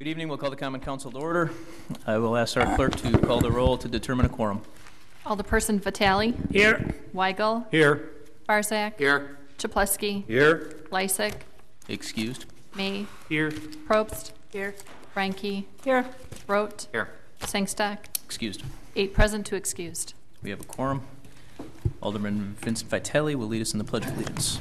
Good evening. We'll call the Common Council to order. I will ask our clerk to call the roll to determine a quorum. Alderperson Vitale. Here. Weigel. Here. Barzak. Here. Chaplesky. Here. Lysick. Excused. May. Here. Probst. Here. Franke. Here. Rote. Here. Sengstack. Excused. 8 present, 2 excused. We have a quorum. Alderman Vincent Vitale will lead us in the Pledge of Allegiance.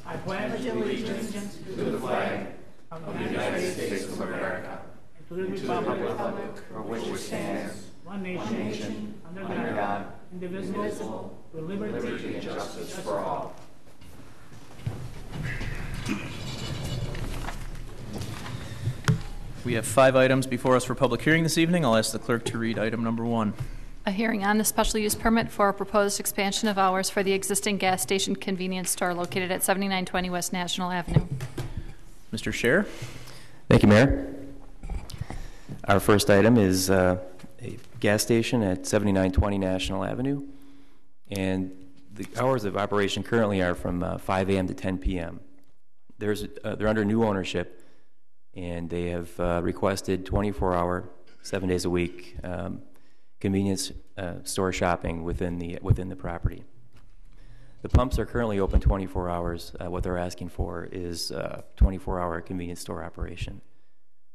I pledge allegiance to the flag of the United States of America and to the republic for which it stands, one nation, under God, indivisible, with liberty and justice for all. We have 5 items before us for public hearing this evening. I'll ask the clerk to read item number 1. A hearing on the special use permit for a proposed expansion of hours for the existing gas station convenience store located at 7920 West National Avenue. Mr. Scher. Thank you, Mayor. Our first item is a gas station at 7920 National Avenue, and the hours of operation currently are from 5 a.m. to 10 p.m. They're under new ownership, and they have requested 24-hour, 7 days a week convenience store shopping within the property. The pumps are currently open 24 hours. What they're asking for is 24-hour convenience store operation.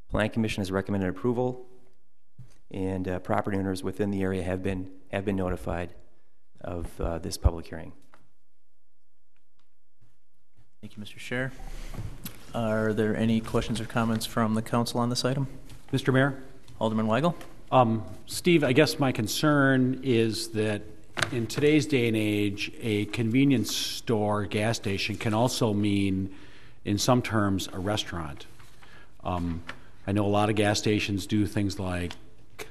Plan Commission has recommended approval, and property owners within the area have been notified of this public hearing. Thank you, Mr. Scher. Are there any questions or comments from the council on this item? Mr. Mayor? Alderman Weigel. Steve, I guess my concern is that in today's day and age, a convenience store gas station can also mean, in some terms, a restaurant. I know a lot of gas stations do things like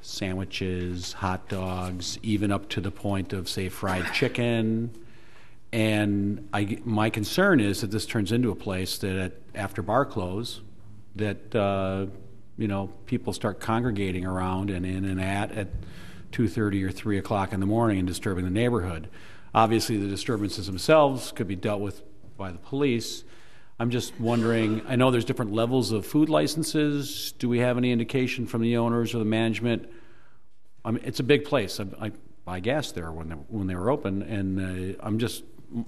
sandwiches, hot dogs, even up to the point of, say, fried chicken. And my concern is that this turns into a place that after bar close, that people start congregating around and in and at 2:30 or 3 o'clock in the morning and disturbing the neighborhood. Obviously, the disturbances themselves could be dealt with by the police. I'm just wondering, I know there's different levels of food licenses. Do we have any indication from the owners or the management? I mean, it's a big place. I gas there when they were open, and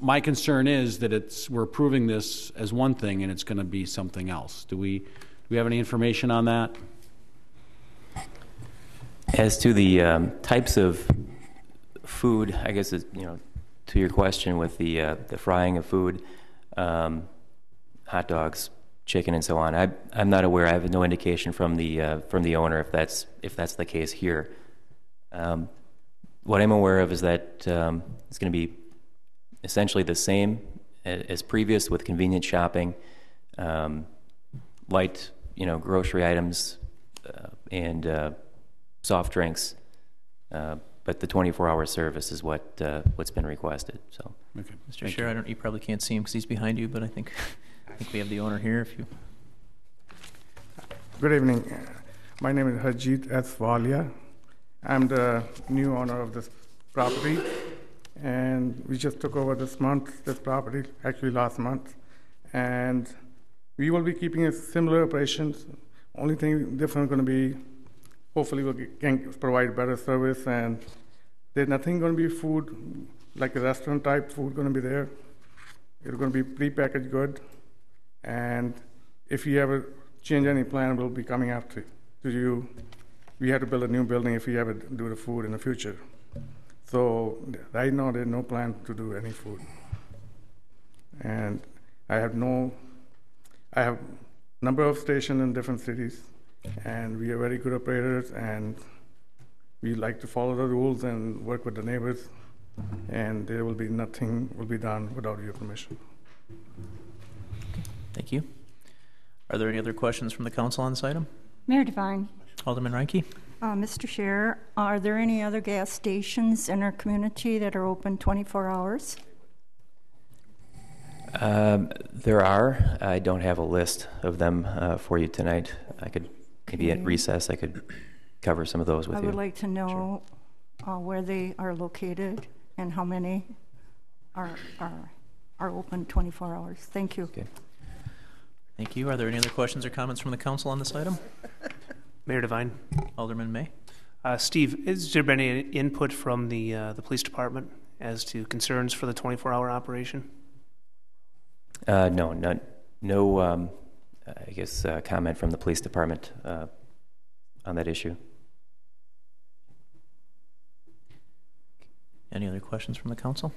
my concern is that we're approving this as one thing and it's going to be something else. Do we have any information on that? As to the types of food, I guess to your question with the frying of food, hot dogs, chicken, and so on. I'm not aware. I have no indication from the owner if that's the case here. What I'm aware of is that it's going to be essentially the same as previous with convenient shopping, light grocery items, and soft drinks. But the 24-hour service is what's been requested. So, okay. Mr. Scher, you probably can't see him because he's behind you, but I think we have the owner here. If you. Good evening. My name is Harjeet S. Walia. I'm the new owner of this property, and we just took over this property, actually last month, and we will be keeping a similar operations. Only thing different going to be, hopefully we can provide better service, and there's nothing going to be food, like a restaurant type food going to be there. It's going to be pre-packaged good, and if you ever change any plan, we'll be coming after to you. We have to build a new building if we ever do the food in the future. So right now there's no plan to do any food. And I have number of stations in different cities, and we are very good operators, and we like to follow the rules and work with the neighbors, and there will be nothing will be done without your permission. Thank you. Are there any other questions from the council on this item? Mayor Devine. Alderman Reinke. Mr. Scher, are there any other gas stations in our community that are open 24 hours? There are. I don't have a list of them for you tonight. I could maybe at recess I could cover some of those with you. I would like to know where they are located and how many are open 24 hours. Thank you. Okay. Thank you. Are there any other questions or comments from the council on this item? Mayor Devine. Alderman May. Steve, has there been any input from the police department as to concerns for the 24-hour operation? No, none, no, I guess, comment from the police department on that issue. Any other questions from the council?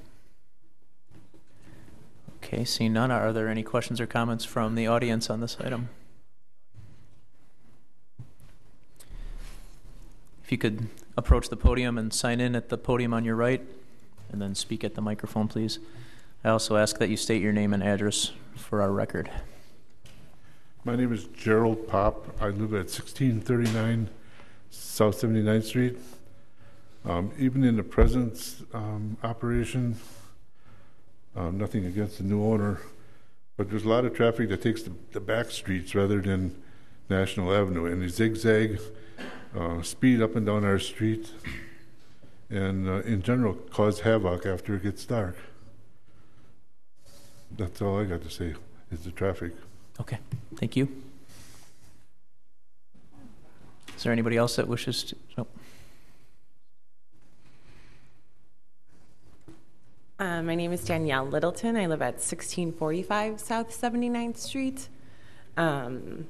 Okay, seeing none, are there any questions or comments from the audience on this item? If you could approach the podium and sign in at the podium on your right, and then speak at the microphone, please. I also ask that you state your name and address for our record. My name is Gerald Pop. I live at 1639 South 79th Street. Even in the present operation, nothing against the new owner, but there's a lot of traffic that takes the back streets rather than National Avenue, and they zigzag, speed up and down our street, and in general cause havoc after it gets dark. That's all I got to say, is the traffic. Okay, thank you. Is there anybody else that wishes to? Nope. My name is Danielle Littleton. I live at 1645 South 79th Street. I've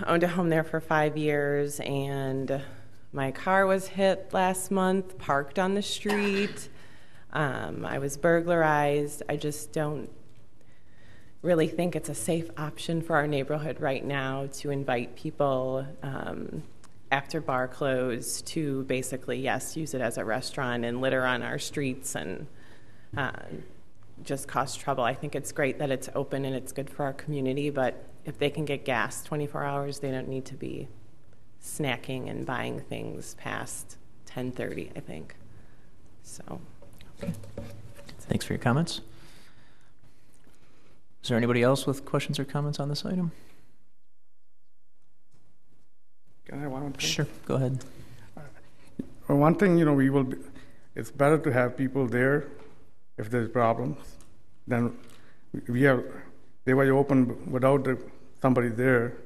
owned a home there for 5 years, and my car was hit last month, parked on the street. I was burglarized. I just don't really think it's a safe option for our neighborhood right now to invite people after bar close to basically, yes, use it as a restaurant and litter on our streets and just cause trouble. I think it's great that it's open and it's good for our community, but if they can get gas 24 hours, they don't need to be snacking and buying things past 10:30, I think. So. Okay. Thanks for your comments. Is there anybody else with questions or comments on this item? Can I have one thing? Sure, go ahead. Well, one thing, it's better to have people there if there's problems. Then they were open without somebody there,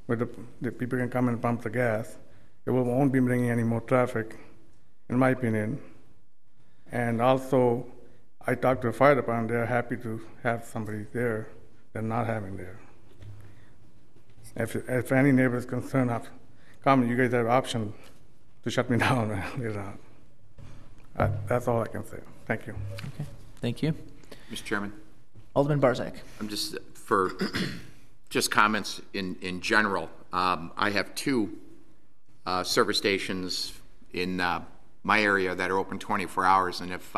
where the people can come and pump the gas. It won't be bringing any more traffic, in my opinion. And also, I talked to the fire department. They're happy to have somebody there than not having there. If any neighbor is concerned, come, you guys have option to shut me down later on. That's all I can say. Thank you. Okay, thank you. Mr. Chairman, Alderman Barzak. I'm just for just comments in general. I have two service stations in my area that are open 24 hours, and if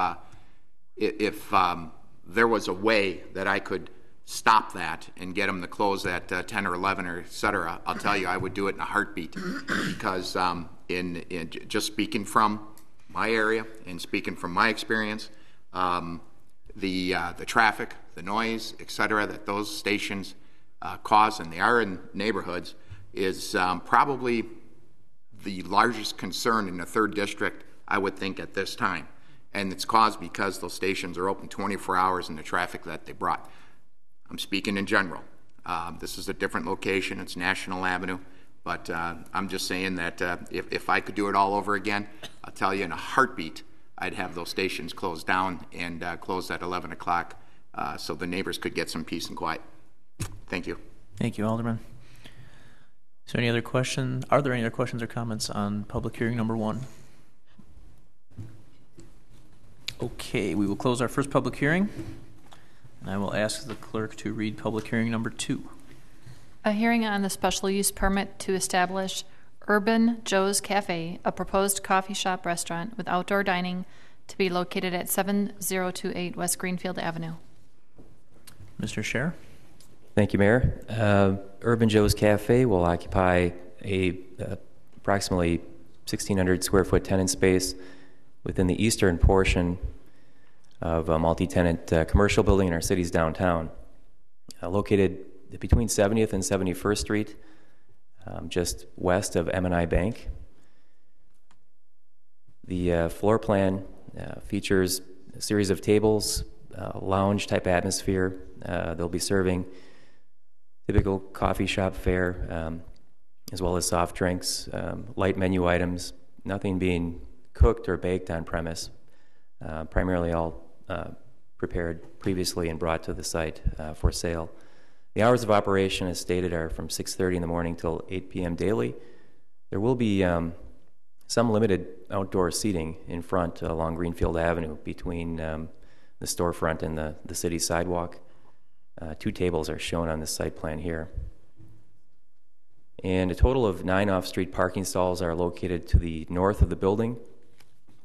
there was a way that I could stop that and get them to close at 10 or 11 or et cetera, I'll tell you, I would do it in a heartbeat, because in just speaking from my area and speaking from my experience, the traffic, the noise, et cetera, that those stations cause, and they are in neighborhoods, is probably the largest concern in the 3rd District, I would think, at this time. And it's caused because those stations are open 24 hours and the traffic that they brought. I'm speaking in general. This is a different location. It's National Avenue. But I'm just saying that if I could do it all over again, I'll tell you in a heartbeat, I'd have those stations closed down and closed at 11 o'clock so the neighbors could get some peace and quiet. Thank you. Thank you, Alderman. Is there any other question? Are there any other questions or comments on public hearing number 1? Okay, we will close our first public hearing, and I will ask the clerk to read public hearing number 2. A hearing on the special use permit to establish Urban Joe's Cafe, a proposed coffee shop restaurant with outdoor dining to be located at 7028 West Greenfield Avenue. Mr. Scher. Thank you, Mayor. Urban Joe's Cafe will occupy a approximately 1,600 square foot tenant space within the eastern portion of a multi-tenant commercial building in our city's downtown, located between 70th and 71st Street, just west of M&I Bank. The floor plan features a series of tables, lounge-type atmosphere, They'll be serving typical coffee shop fare, as well as soft drinks, light menu items, nothing being cooked or baked on premise, primarily all prepared previously and brought to the site for sale. The hours of operation, as stated, are from 6:30 in the morning till 8 p.m. daily. There will be some limited outdoor seating in front along Greenfield Avenue between the storefront and the city sidewalk. 2 tables are shown on this site plan here. And a total of 9 off-street parking stalls are located to the north of the building,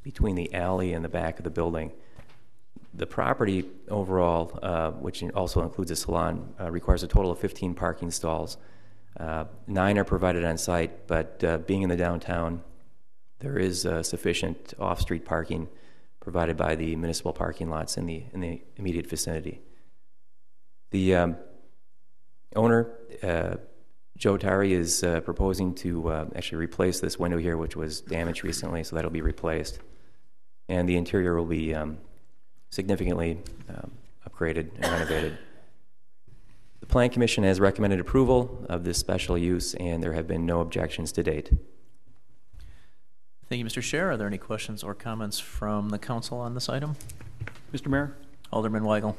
between the alley and the back of the building. The property overall, which also includes a salon, requires a total of 15 parking stalls. 9 are provided on site, but being in the downtown, there is sufficient off-street parking provided by the municipal parking lots in the immediate vicinity. The owner, Joe Tari, is proposing to actually replace this window here, which was damaged recently, so that'll be replaced. And the interior will be significantly upgraded and renovated. The Plan Commission has recommended approval of this special use, and there have been no objections to date. Thank you, Mr. Scher. Are there any questions or comments from the council on this item? Mr. Mayor? Alderman Weigel.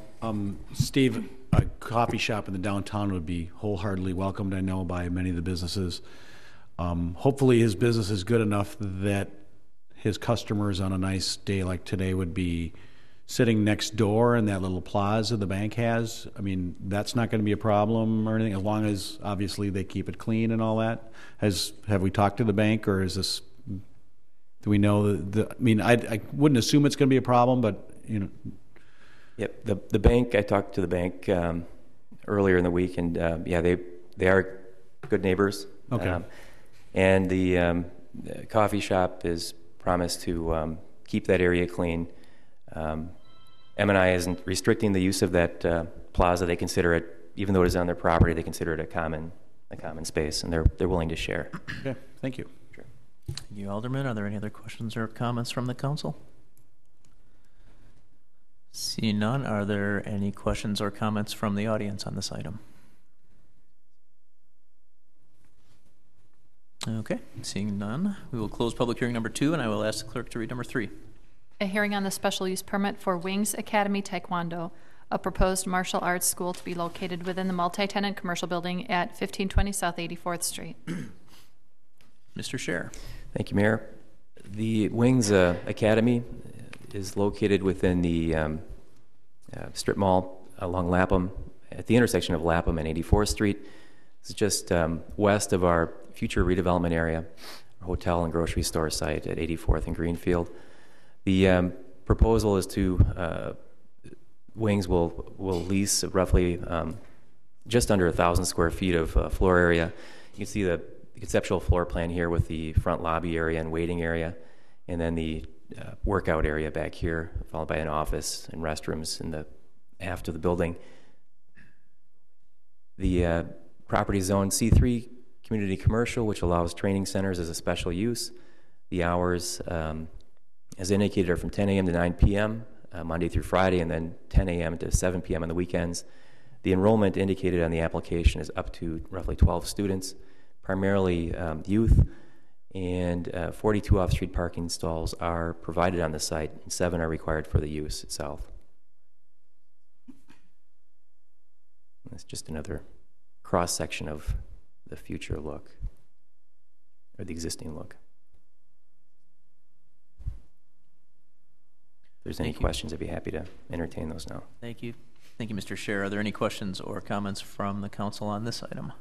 Steve, a coffee shop in the downtown would be wholeheartedly welcomed, I know, by many of the businesses. Hopefully his business is good enough that his customers on a nice day like today would be sitting next door in that little plaza the bank has. I mean, that's not going to be a problem or anything, as long as obviously they keep it clean and all that. Have we talked to the bank, or is this, do we know I mean, I wouldn't assume it's going to be a problem, but you know. Yep, the bank, I talked to the bank earlier in the week, and yeah, they are good neighbors. Okay. And the coffee shop is promised to keep that area clean. M&I isn't restricting the use of that plaza. They consider it, even though it is on their property, they consider it a common space, and they're willing to share. Okay, thank you. Sure. Thank you, Alderman. Are there any other questions or comments from the council? Seeing none, are there any questions or comments from the audience on this item? Okay, seeing none, we will close public hearing number 2, and I will ask the clerk to read number 3. A hearing on the special use permit for Wings Academy Taekwondo, a proposed martial arts school to be located within the multi-tenant commercial building at 1520 South 84th Street. Mr. Scher. Thank you, Mayor. The Wings Academy is located within the strip mall along Lapham, at the intersection of Lapham and 84th Street. It's just west of our future redevelopment area, our hotel and grocery store site at 84th and Greenfield. The proposal is to, Wings will lease roughly just under 1,000 square feet of floor area. You can see the conceptual floor plan here with the front lobby area and waiting area, and then the workout area back here, followed by an office and restrooms in the aft of the building. The property is zoned C3 community commercial, which allows training centers as a special use. The hours, as indicated, are from 10 a.m. to 9 p.m. Monday through Friday, and then 10 a.m. to 7 p.m. on the weekends. The enrollment indicated on the application is up to roughly 12 students, primarily youth, and 42 off-street parking stalls are provided on the site, and 7 are required for the use itself. That's just another cross-section of the future look, or the existing look. If there's any questions, I'd be happy to entertain those now. Thank you. Thank you, Mr. Scher. Are there any questions or comments from the council on this item?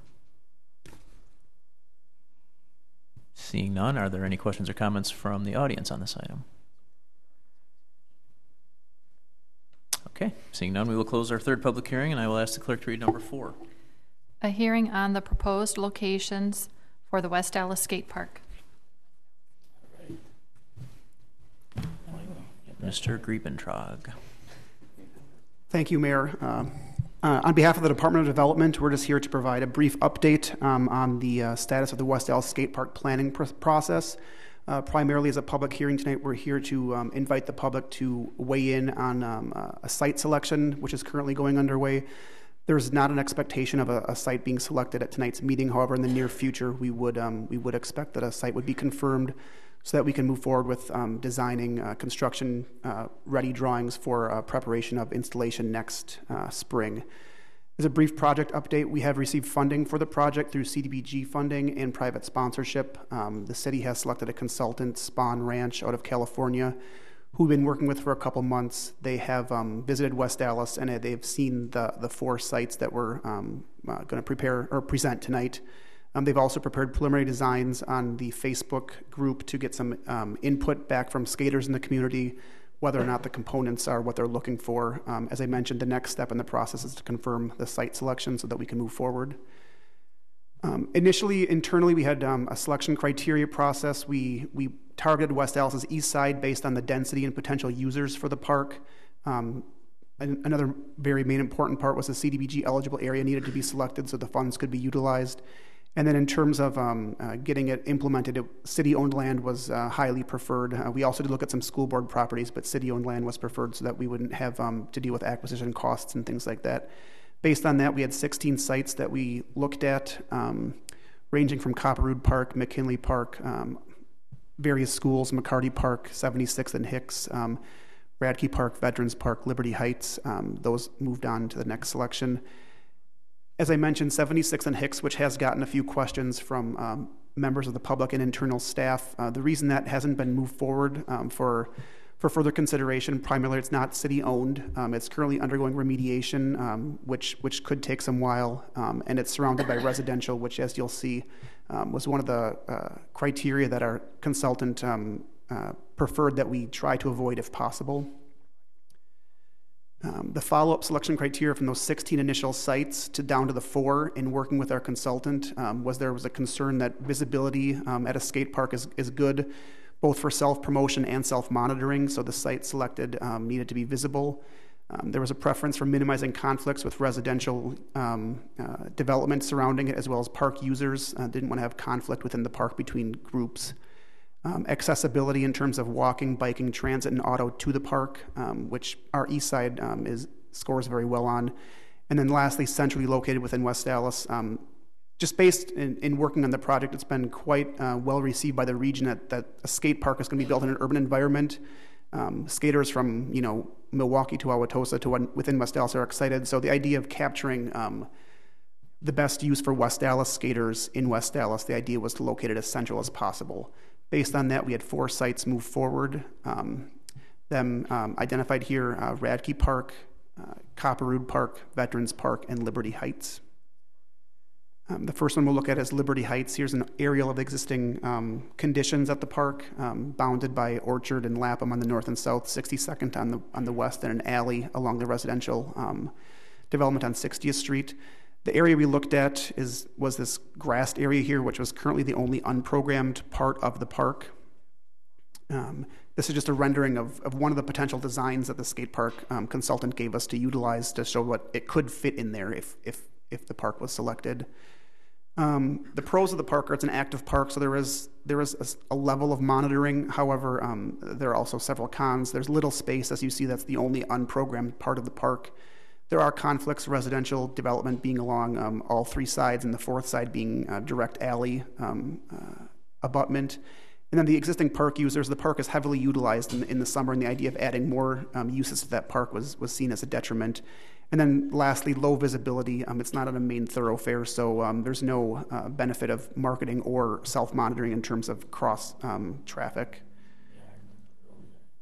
Seeing none, are there any questions or comments from the audience on this item? Okay, seeing none, we will close our third public hearing, and I will ask the clerk to read number 4. A hearing on the proposed locations for the West Allis Skate Park. Mr. Griebentrog. Thank you, Mayor. On behalf of the Department of Development, we're just here to provide a brief update on the status of the West Allis Skate Park planning process. Primarily as a public hearing tonight, we're here to invite the public to weigh in on a site selection, which is currently going underway. There's not an expectation of a site being selected at tonight's meeting. However, in the near future, we would expect that a site would be confirmed so that we can move forward with designing construction ready drawings for preparation of installation next spring. As a brief project update, we have received funding for the project through CDBG funding and private sponsorship. The city has selected a consultant, Spawn Ranch, out of California, who we've been working with for a couple months. They have visited West Allis, and they've seen the 4 sites that we're going to prepare or present tonight. They've also prepared preliminary designs on the Facebook group to get some input back from skaters in the community, whether or not the components are what they're looking for. As I mentioned, the next step in the process is to confirm the site selection so that we can move forward. Initially, internally, we had a selection criteria process. We targeted West Allis's east side based on the density and potential users for the park. Another very main important part was the CDBG eligible area needed to be selected so the funds could be utilized. And then in terms of getting it implemented, city-owned land was highly preferred. We also did look at some school board properties, but city-owned land was preferred so that we wouldn't have to deal with acquisition costs and things like that. Based on that, we had 16 sites that we looked at, ranging from Copperwood Park, McKinley Park, various schools, McCarty Park, 76th and Hicks, Radke Park, Veterans Park, Liberty Heights. Those moved on to the next selection. As I mentioned, 76th and Hicks, which has gotten a few questions from members of the public and internal staff. The reason that hasn't been moved forward for further consideration, primarily it's not city-owned. It's currently undergoing remediation, which could take some while, and it's surrounded by residential, which, as you'll see, was one of the criteria that our consultant preferred that we try to avoid if possible. The follow-up selection criteria from those 16 initial sites to down to the 4 in working with our consultant was there was a concern that visibility at a skate park is good, both for self-promotion and self-monitoring, so the site selected needed to be visible. There was a preference for minimizing conflicts with residential development surrounding it, as well as park users. Didn't want to have conflict within the park between groups. Accessibility in terms of walking, biking, transit, and auto to the park, which our east side scores very well on. And then lastly, centrally located within West Allis. Just based in working on the project, it's been quite well received by the region that a skate park is going to be built in an urban environment. Skaters from Milwaukee to Wauwatosa to within West Allis are excited. So the idea of capturing the best use for West Allis skaters in West Allis, the idea was to locate it as central as possible. Based on that, we had 4 sites move forward. Them identified here, Radke Park, Copperwood Park, Veterans Park, and Liberty Heights. The first one we'll look at is Liberty Heights. Here's an aerial of existing conditions at the park, bounded by Orchard and Lapham on the north and south, 62nd on the west, and an alley along the residential development on 60th Street. The area we looked at was this grassed area here, which was currently the only unprogrammed part of the park. This is just a rendering of one of the potential designs that the skate park consultant gave us to utilize to show what it could fit in there if the park was selected. The pros of the park are it's an active park, so there is a level of monitoring. However, there are also several cons. There's little space, as you see, that's the only unprogrammed part of the park. There are conflicts, residential development being along all 3 sides, and the 4th side being direct alley abutment. And then the existing park users, the park is heavily utilized in the summer, and the idea of adding more uses to that park was seen as a detriment. And then lastly, low visibility. It's not on a main thoroughfare, so there's no benefit of marketing or self-monitoring in terms of cross traffic.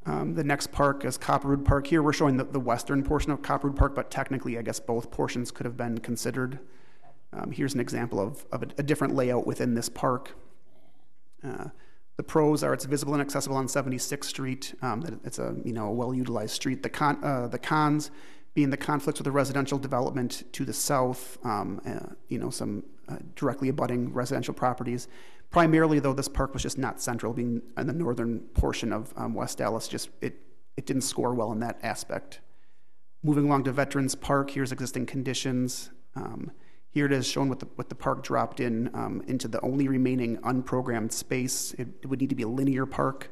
The next park is Copperwood Park. Here we're showing the western portion of Copperwood Park, but technically I guess both portions could have been considered. Here's an example of a different layout within this park. The pros are it's visible and accessible on 76th Street. It's a well-utilized street. The cons being the conflicts with the residential development to the south, some directly abutting residential properties. Primarily, though, this park was just not central, being in the northern portion of West Allis. It didn't score well in that aspect. Moving along to Veterans Park, here's existing conditions. Here it is shown with the park dropped in into the only remaining unprogrammed space. It would need to be a linear park.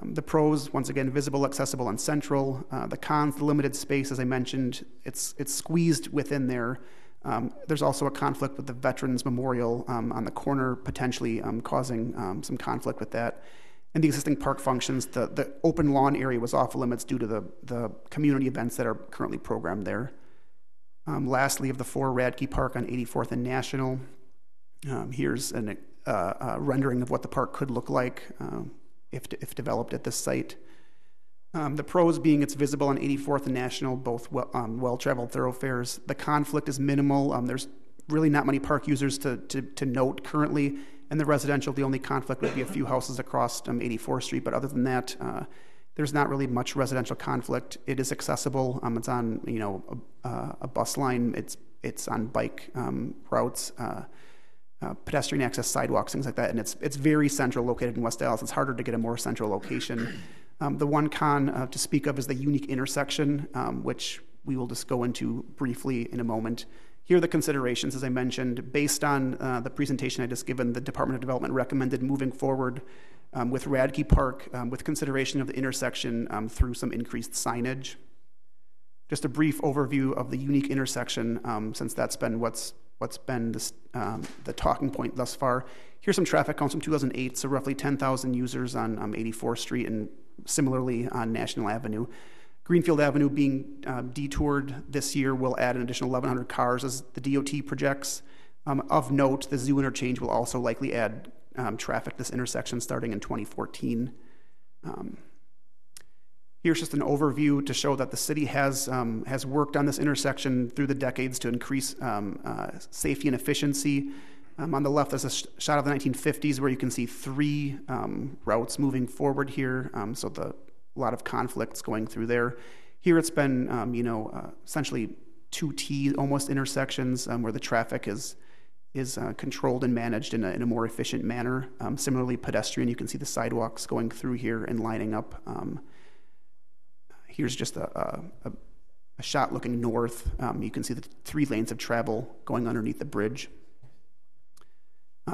The pros, once again, visible, accessible, and central. The cons, the limited space, as I mentioned, it's squeezed within there. There's also a conflict with the Veterans Memorial on the corner, potentially causing some conflict with that. And the existing park functions, the open lawn area was off limits due to the community events that are currently programmed there. Lastly, of the 4, Radke Park on 84th and National. Here's a rendering of what the park could look like if developed at this site. The pros being it's visible on 84th and National, both well-traveled thoroughfares. The conflict is minimal. There's really not many park users to note currently. And the residential, the only conflict would be a few houses across 84th Street. But other than that, there's not really much residential conflict. It is accessible. It's on a bus line. It's on bike routes, pedestrian access, sidewalks, things like that. And it's very central, located in West Allis. It's harder to get a more central location. The one con to speak of is the unique intersection, which we will just go into briefly in a moment. Here are the considerations, as I mentioned. Based on the presentation I just given, the Department of Development recommended moving forward with Radke Park with consideration of the intersection through some increased signage. Just a brief overview of the unique intersection, since that's been what's been the talking point thus far. Here's some traffic counts from 2008, so roughly 10,000 users on 84th Street and similarly on National Avenue. Greenfield Avenue being detoured this year will add an additional 1,100 cars as the DOT projects. Of note, the Zoo interchange will also likely add traffic to this intersection starting in 2014. Here's just an overview to show that the city has worked on this intersection through the decades to increase safety and efficiency. On the left, there's a shot of the 1950s where you can see 3 routes moving forward here. So a lot of conflicts going through there. Here it's been, essentially 2 T almost intersections where the traffic is controlled and managed in a more efficient manner. Similarly, pedestrian, you can see the sidewalks going through here and lining up. Here's just a shot looking north. You can see the 3 lanes of travel going underneath the bridge.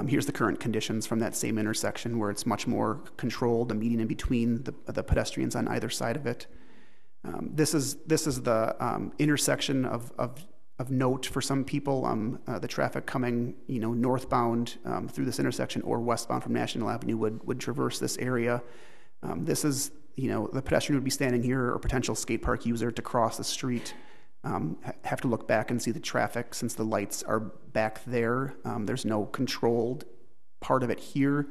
Here's the current conditions from that same intersection where it's much more controlled, a median in between the pedestrians on either side of it. This is the intersection of note for some people. The traffic coming northbound through this intersection or westbound from National Avenue would traverse this area. This is the pedestrian would be standing here or potential skate park user to cross the street. Have to look back and see the traffic since the lights are back there. There's no controlled part of it here,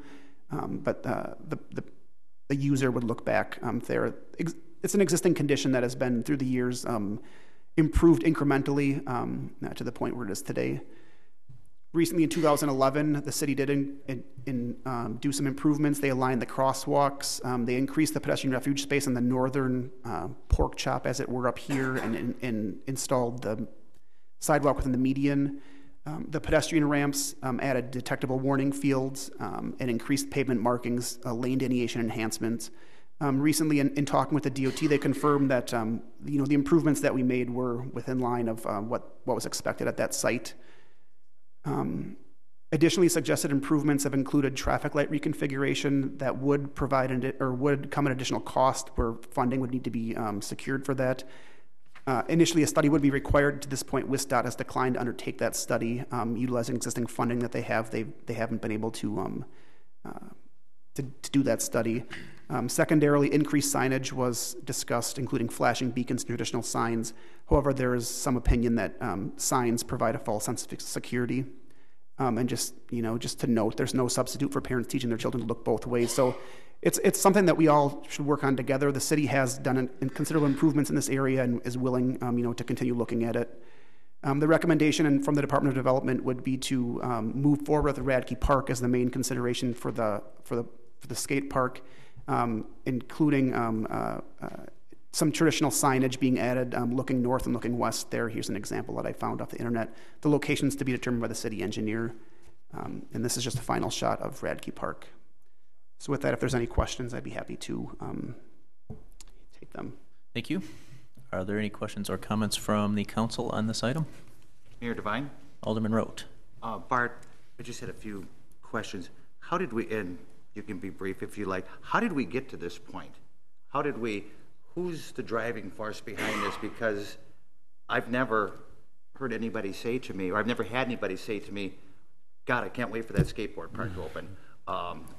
but the user would look back there. It's an existing condition that has been through the years improved incrementally to the point where it is today. Recently, in 2011, the city did do some improvements. They aligned the crosswalks. They increased the pedestrian refuge space in the northern pork chop, as it were, up here, and installed the sidewalk within the median. The pedestrian ramps added detectable warning fields and increased pavement markings, lane delineation enhancements. Recently, in talking with the DOT, they confirmed that the improvements that we made were within line of what was expected at that site. Additionally, suggested improvements have included traffic light reconfiguration that would provide would come at additional cost, where funding would need to be secured for that. Initially, a study would be required. To this point, WISDOT has declined to undertake that study, utilizing existing funding that they have. They haven't been able to do that study. Secondarily, increased signage was discussed, including flashing beacons and traditional signs. However, there is some opinion that signs provide a false sense of security. And just to note, there's no substitute for parents teaching their children to look both ways. So it's something that we all should work on together. The city has done considerable improvements in this area and is willing, to continue looking at it. The recommendation from the Department of Development would be to move forward with Radke Park as the main consideration for the skate park, including some traditional signage being added, looking north and looking west there. Here's an example that I found off the internet. The locations to be determined by the city engineer. And this is just a final shot of Radke Park. So with that, if there's any questions, I'd be happy to take them. Thank you. Are there any questions or comments from the council on this item? Mayor Devine? Alderman Rote. Bart, I just had a few questions. How did we, and you can be brief if you like, how did we get to this point? Who's the driving force behind this? Because I've never heard anybody say to me, or I've never had anybody say to me, God, I can't wait for that skateboard park to open.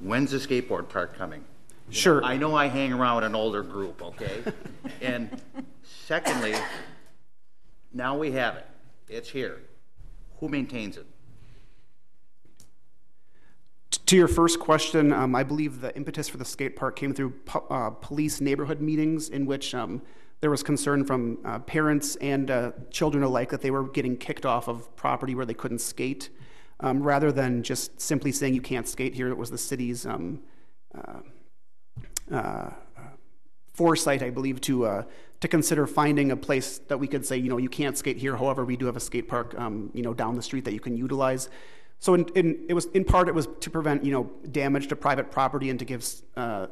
When's the skateboard park coming? Sure. I know I hang around an older group, okay? And secondly, now we have it. It's here. Who maintains it? To your first question, I believe the impetus for the skate park came through police neighborhood meetings in which there was concern from parents and children alike that they were getting kicked off of property where they couldn't skate. Rather than just simply saying you can't skate here, it was the city's foresight, I believe, to consider finding a place that we could say, you can't skate here. However, we do have a skate park, down the street that you can utilize. So it was to prevent, damage to private property and to give a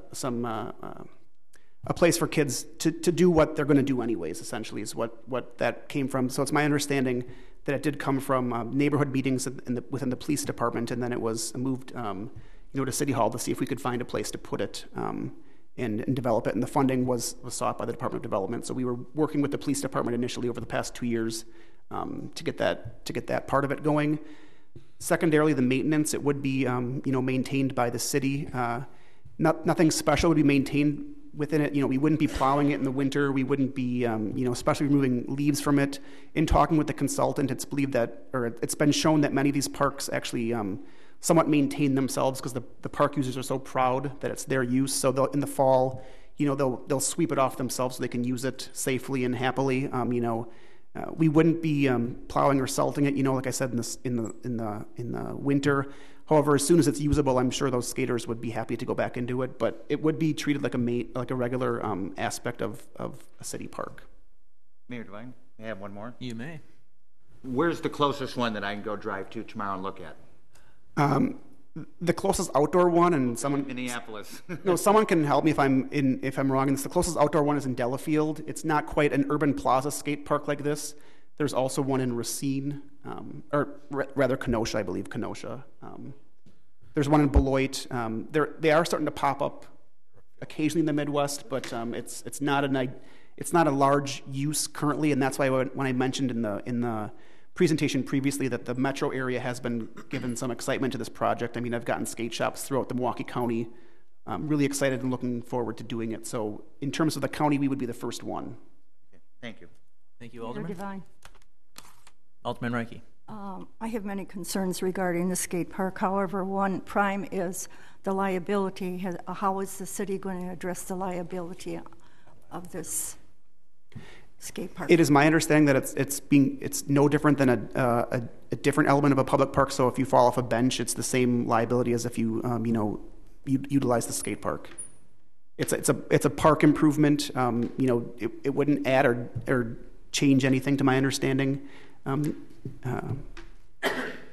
place for kids to do what they're going to do anyways. Essentially, is what that came from. So it's my understanding that it did come from neighborhood meetings within the police department, and then it was moved, to City Hall to see if we could find a place to put it and develop it. And the funding was sought by the Department of Development. So we were working with the police department initially over the past 2 years to get that part of it going. Secondarily, the maintenance, it would be maintained by the city. Nothing special would be maintained within it. We wouldn't be plowing it in the winter. We wouldn't be, especially removing leaves from it. In talking with the consultant, it's believed that, or it's been shown that many of these parks actually somewhat maintain themselves because the park users are so proud that it's their use. So in the fall, they'll sweep it off themselves so they can use it safely and happily. We wouldn't be plowing or salting it, like I said, in the winter. However, as soon as it's usable, I'm sure those skaters would be happy to go back and do it. But it would be treated like a regular aspect of a city park. Mayor Devine, may I have one more? You may. Where's the closest one that I can go drive to tomorrow and look at? The closest outdoor one, and Minneapolis. No, someone can help me if I'm wrong. And the closest outdoor one is in Delafield. It's not quite an urban plaza skate park like this. There's also one in Racine, or rather Kenosha, I believe, Kenosha. There's one in Beloit. They are starting to pop up occasionally in the Midwest, but it's not a large use currently, and that's why when I mentioned in the presentation previously that the metro area has been given some excitement to this project. I mean, I've gotten skate shops throughout the Milwaukee County. I'm really excited and looking forward to doing it. So in terms of the county, we would be the first one. Okay. Thank you. Thank you, Alderman. Divine. Alderman Reiki. I have many concerns regarding the skate park. However, one prime is the liability. How is the city going to address the liability of this skate park? It is my understanding that it's no different than a different element of a public park. So if you fall off a bench, it's the same liability as if you utilize the skate park. It's a park improvement. It wouldn't add or change anything to my understanding.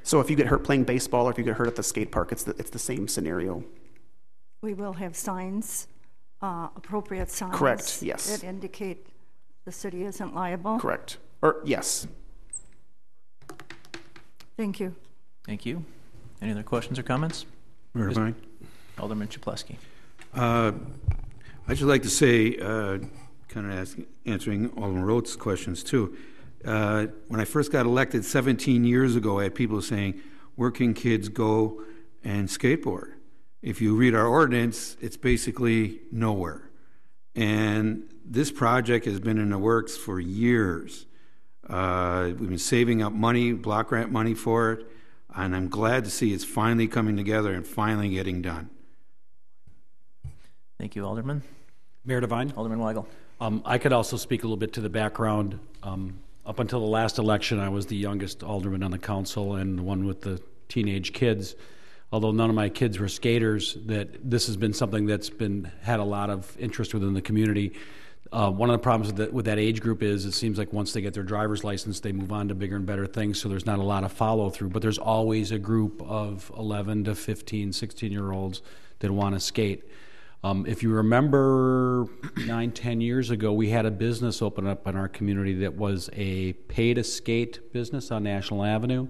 So if you get hurt playing baseball or if you get hurt at the skate park, it's the same scenario. We will have signs, appropriate signs. Correct. Yes. That indicate the city isn't liable. Correct. Or yes. Thank you. Thank you. Any other questions or comments? Mayor Devine. Alderman Chaplesky. I'd just like to say, kind of answering Alderman Rote's questions too. When I first got elected 17 years ago, I had people saying, where can kids go and skateboard? If you read our ordinance, it's basically nowhere. And this project has been in the works for years. We've been saving up money, block grant money for it, and I'm glad to see it's finally coming together and finally getting done. Thank you, Alderman. Mayor Devine. Alderman Weigel. I could also speak a little bit to the background. Up until the last election, I was the youngest alderman on the council and the one with the teenage kids. Although none of my kids were skaters, that this has been something that's had a lot of interest within the community. One of the problems with that age group is it seems like once they get their driver's license, they move on to bigger and better things, so there's not a lot of follow-through. But there's always a group of 11 to 15, 16-year-olds that want to skate. If you remember 9-10 years ago, we had a business open up in our community that was a pay-to-skate business on National Avenue.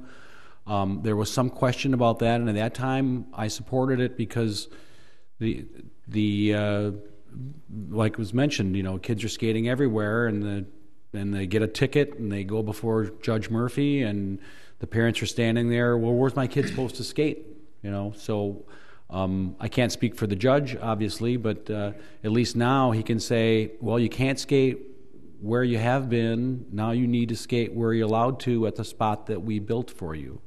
There was some question about that, and at that time, I supported it because the like was mentioned, kids are skating everywhere, and they get a ticket, and they go before Judge Murphy, and the parents are standing there. Well, where's my kid supposed to skate? So. I can't speak for the judge, obviously, but at least now he can say, well, you can't skate where you have been. Now you need to skate where you're allowed to at the spot that we built for you.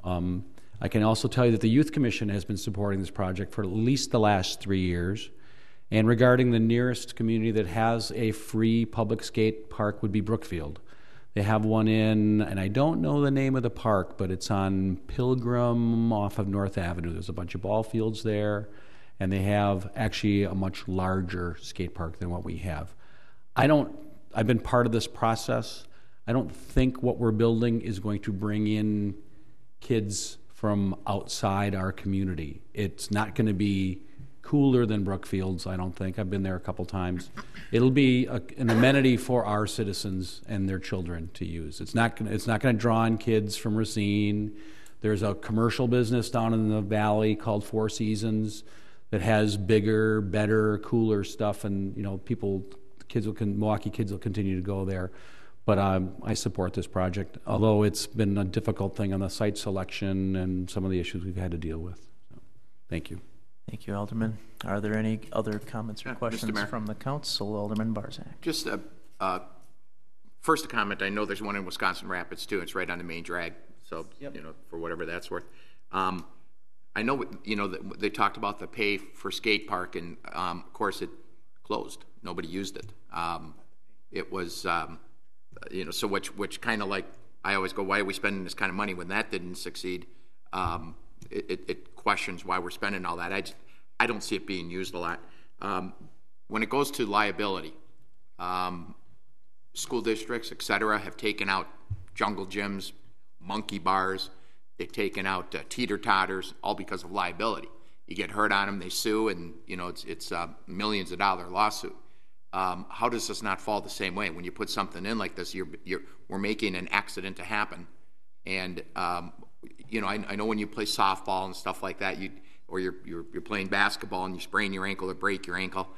I can also tell you that the Youth Commission has been supporting this project for at least the last 3 years. And regarding the nearest community that has a free public skate park would be Brookfield. They have one and I don't know the name of the park, but it's on Pilgrim off of North Avenue. There's a bunch of ball fields there, and they have actually a much larger skate park than what we have. I've been part of this process. I don't think what we're building is going to bring in kids from outside our community. It's not going to be cooler than Brookfield's, I don't think. I've been there a couple times. It'll be an amenity for our citizens and their children to use. It's not going to draw in kids from Racine. There's a commercial business down in the valley called Four Seasons that has bigger, better, cooler stuff, and Milwaukee kids will continue to go there. But I support this project, although it's been a difficult thing on the site selection and some of the issues we've had to deal with. So, thank you. Thank you, Alderman. Are there any other comments or questions from the council? Alderman Barzak. Just first a comment. I know there's one in Wisconsin Rapids too. It's right on the main drag. So for whatever that's worth. I know they talked about the pay for skate park, and of course it closed. Nobody used it. It was so which kind of like I always go, why are we spending this kind of money when that didn't succeed? It questions why we're spending all that. I don't see it being used a lot. When it goes to liability, school districts, et cetera, have taken out jungle gyms, monkey bars. They've taken out teeter-totters, all because of liability. You get hurt on them, they sue, and it's millions of dollar lawsuit. How does this not fall the same way? When you put something in like this, we're making an accident to happen, and I know when you play softball and stuff like that, or you're playing basketball and you sprain your ankle or break your ankle,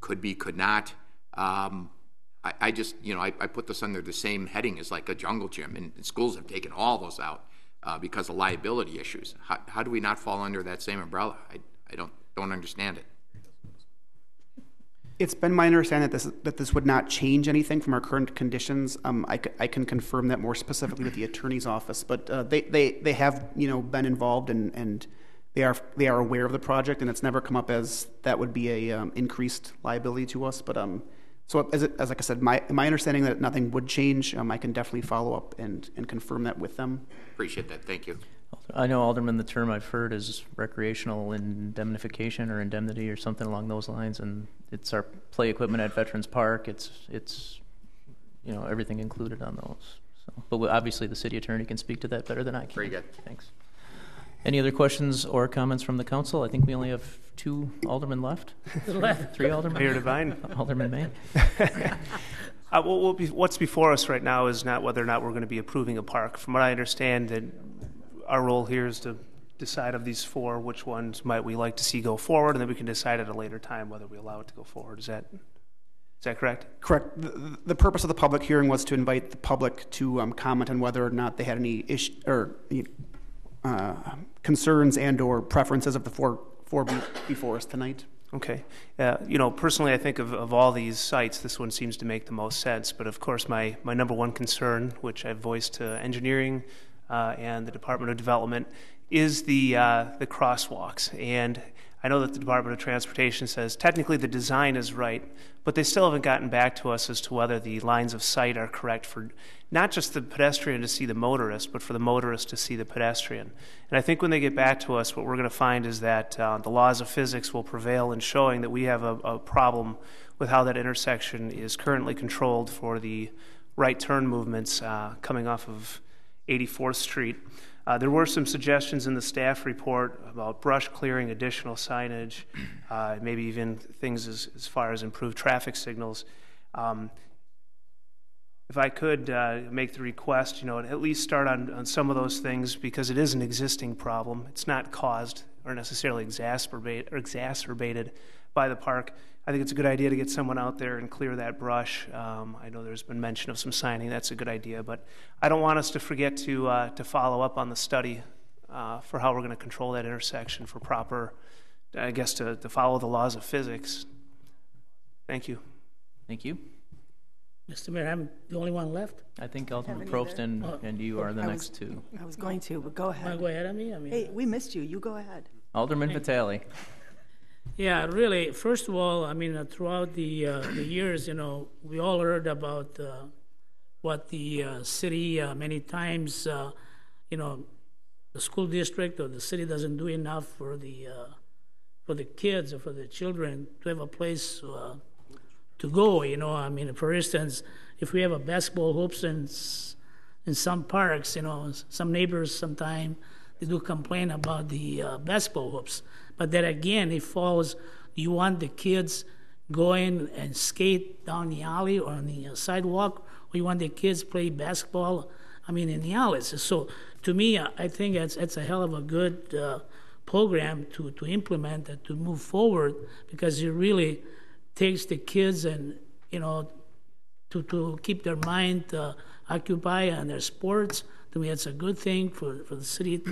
could be, could not. I just I put this under the same heading as like a jungle gym, and schools have taken all those out because of liability issues. How do we not fall under that same umbrella? I don't understand it. It's been my understanding that this would not change anything from our current conditions. I can confirm that more specifically with the attorney's office, but they have been involved and they are aware of the project, and it's never come up as that would be a increased liability to us. But so as like I said, my understanding that nothing would change. I can definitely follow up and confirm that with them. Appreciate that. Thank you. I know, Alderman, the term I've heard is recreational indemnification or indemnity or something along those lines, and it's our play equipment at Veterans Park. It's everything included on those. So, but obviously the city attorney can speak to that better than I can. Very good. Thanks. Any other questions or comments from the council? I think we only have 2 aldermen left. 3 aldermen. Mayor Devine. Alderman May. What's before us right now is not whether or not we're going to be approving a park. From what I understand, that our role here is to decide of these 4 which ones might we like to see go forward, and then we can decide at a later time whether we allow it to go forward. Is that correct? Correct. The purpose of the public hearing was to invite the public to comment on whether or not they had any concerns and or preferences of the 4 before us tonight. Okay. Personally, I think of all these sites, this one seems to make the most sense. But of course, my number one concern, which I've voiced to engineering and the Department of Development, is the crosswalks. And I know that the Department of Transportation says technically the design is right, but they still haven't gotten back to us as to whether the lines of sight are correct for not just the pedestrian to see the motorist, but for the motorist to see the pedestrian. And I think when they get back to us, what we're going to find is that the laws of physics will prevail in showing that we have a problem with how that intersection is currently controlled for the right turn movements coming off of 84th Street. There were some suggestions in the staff report about brush clearing, additional signage, maybe even things as far as improved traffic signals. If I could make the request, at least start on some of those things, because it is an existing problem. It's not caused or necessarily exacerbated by the park. I think it's a good idea to get someone out there and clear that brush. I know there's been mention of some signing. That's a good idea, but I don't want us to forget to follow up on the study for how we're going to control that intersection for proper, I guess, to follow the laws of physics. Thank you. Thank you. Mr. Mayor, I'm the only one left. I think Alderman Probst and you are the next two. I was going to, but go ahead. Want to go ahead of me? Hey, we missed you. You go ahead. Alderman Vitale. Yeah, really, first of all, throughout the years, we all heard about what the city many times, the school district or the city doesn't do enough for the kids or for the children to have a place to go, for instance, if we have a basketball hoops in some parks, some neighbors sometimes they do complain about the basketball hoops. But then again, it falls, you want the kids going and skate down the alley or on the sidewalk, or you want the kids play basketball, in the Allis. So to me, I think it's a hell of a good program to implement and to move forward, because it really takes the kids and, to keep their mind occupied on their sports. To me, it's a good thing for the city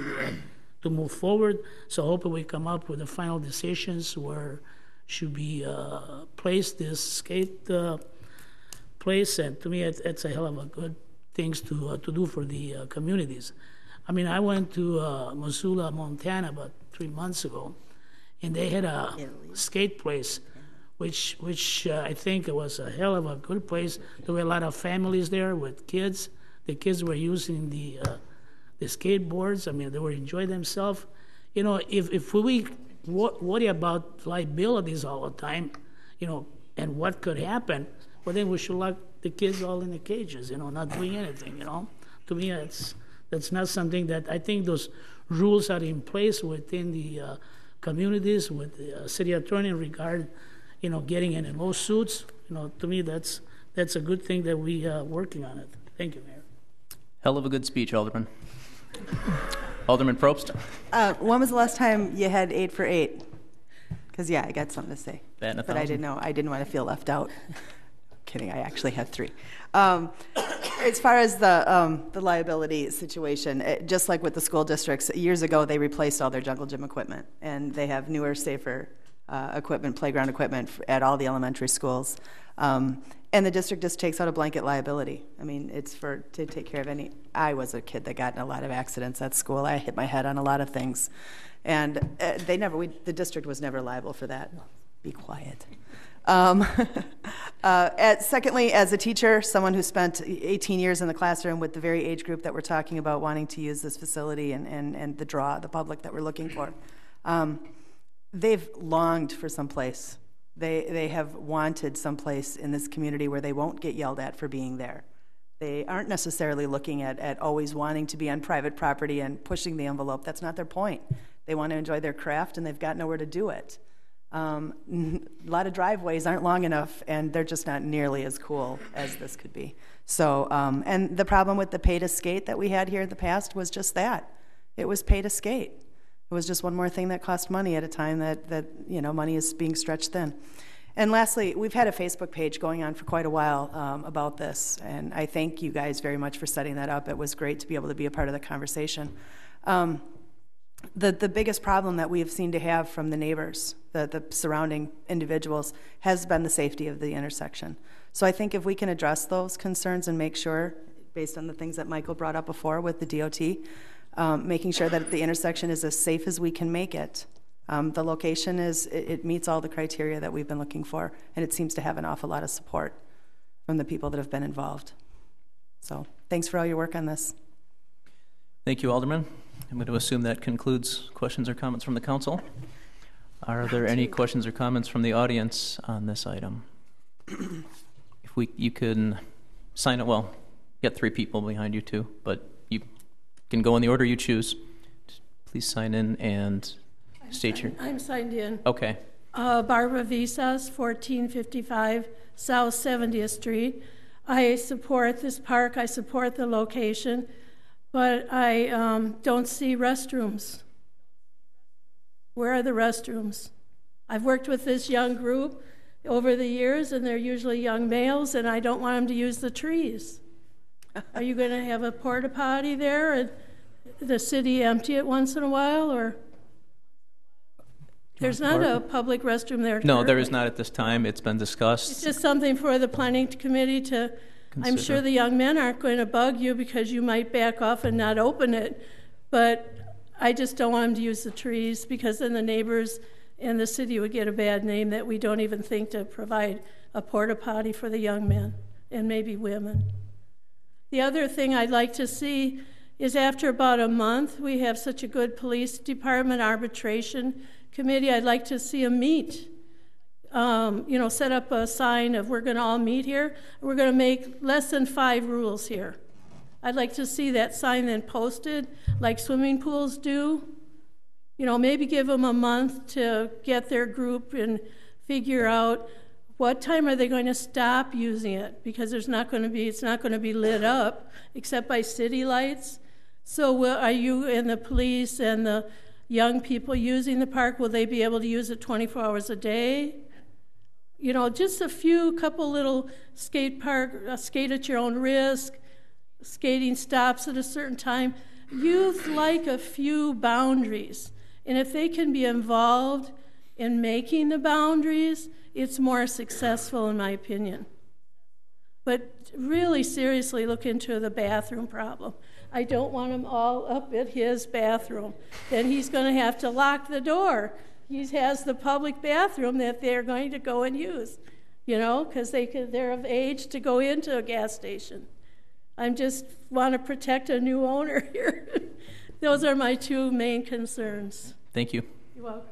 to move forward. So hopefully we come up with the final decisions where should be placed this skate place. And to me, it's a hell of a good things to do for the communities. I went to Missoula, Montana about 3 months ago, and they had a skate place, which I think it was a hell of a good place. There were a lot of families there with kids. The kids were using the skateboards. They were enjoying themselves. If we worry about liabilities all the time, and what could happen, well, then we should lock the kids all in the cages, not doing anything, To me, that's not something that I think those rules are in place within the communities with the city attorney in regard, getting any lawsuits. To me, that's a good thing that we are working on it. Thank you, Mayor. Hell of a good speech, Alderman. Alderman Probst. When was the last time you had 8 for 8? Because I got something to say. But I didn't know. I didn't want to feel left out. Kidding. I actually had 3. As far as the liability situation, just like with the school districts, years ago they replaced all their jungle gym equipment, and they have newer, safer equipment, playground equipment at all the elementary schools. And the district just takes out a blanket liability. It's to take care of any. I was a kid that got in a lot of accidents at school. I hit my head on a lot of things, and the district was never liable for that. Be quiet. Secondly, as a teacher, someone who spent 18 years in the classroom with the very age group that we're talking about wanting to use this facility and the public that we're looking for, they've longed for some place. They have wanted someplace in this community where they won't get yelled at for being there. They aren't necessarily looking at always wanting to be on private property and pushing the envelope. That's not their point. They want to enjoy their craft, and they've got nowhere to do it. A lot of driveways aren't long enough, and they're just not nearly as cool as this could be. So, and the problem with the pay to skate that we had here in the past was just that. It was pay to skate. It was just one more thing that cost money at a time that money is being stretched thin. And lastly, we've had a Facebook page going on for quite a while about this, and I thank you guys very much for setting that up. It was great to be able to be a part of the conversation. The biggest problem that we have seen to have from the neighbors, the surrounding individuals, has been the safety of the intersection. So I think if we can address those concerns and make sure, based on the things that Michael brought up before with the DOT, making sure that the intersection is as safe as we can make it. The location it meets all the criteria that we've been looking for, and it seems to have an awful lot of support from the people that have been involved. So thanks for all your work on this. Thank you, Alderman. I'm going to assume that concludes questions or comments from the council. Are there any questions or comments from the audience on this item? If you can sign it, well, get 3 people behind you too, but you can go in the order you choose. Please sign in and state your... I'm signed in. Okay. Barbara Visas, 1455 South 70th Street. I support this park. I support the location, but I don't see restrooms. Where are the restrooms? I've worked with this young group over the years, and they're usually young males, and I don't want them to use the trees. Are you going to have a porta potty there, and the city empty it once in a while, or? There's not a public restroom there. No, there is not at this time. It's been discussed. It's just something for the planning committee to consider. I'm sure the young men aren't going to bug you because you might back off and not open it, but I just don't want them to use the trees because then the neighbors and the city would get a bad name that we don't even think to provide a porta potty for the young men and maybe women. The other thing I'd like to see is after about a month, we have such a good police department arbitration committee. I'd like to see them meet. Set up a sign of we're going to all meet here. We're going to make less than 5 rules here. I'd like to see that sign then posted like swimming pools do. Maybe give them a month to get their group and figure out what time are they going to stop using it, because it's not going to be lit up except by city lights. So are you and the police and the young people using the park, will they be able to use it 24 hours a day? Just couple little skate at your own risk, skating stops at a certain time. Youth like a few boundaries. And if they can be involved in making the boundaries, it's more successful in my opinion. But really seriously look into the bathroom problem. I don't want them all up at his bathroom. Then he's going to have to lock the door. He has the public bathroom that they're going to go and use, because they're of age to go into a gas station. I just want to protect a new owner here. Those are my 2 main concerns. Thank you. You're welcome.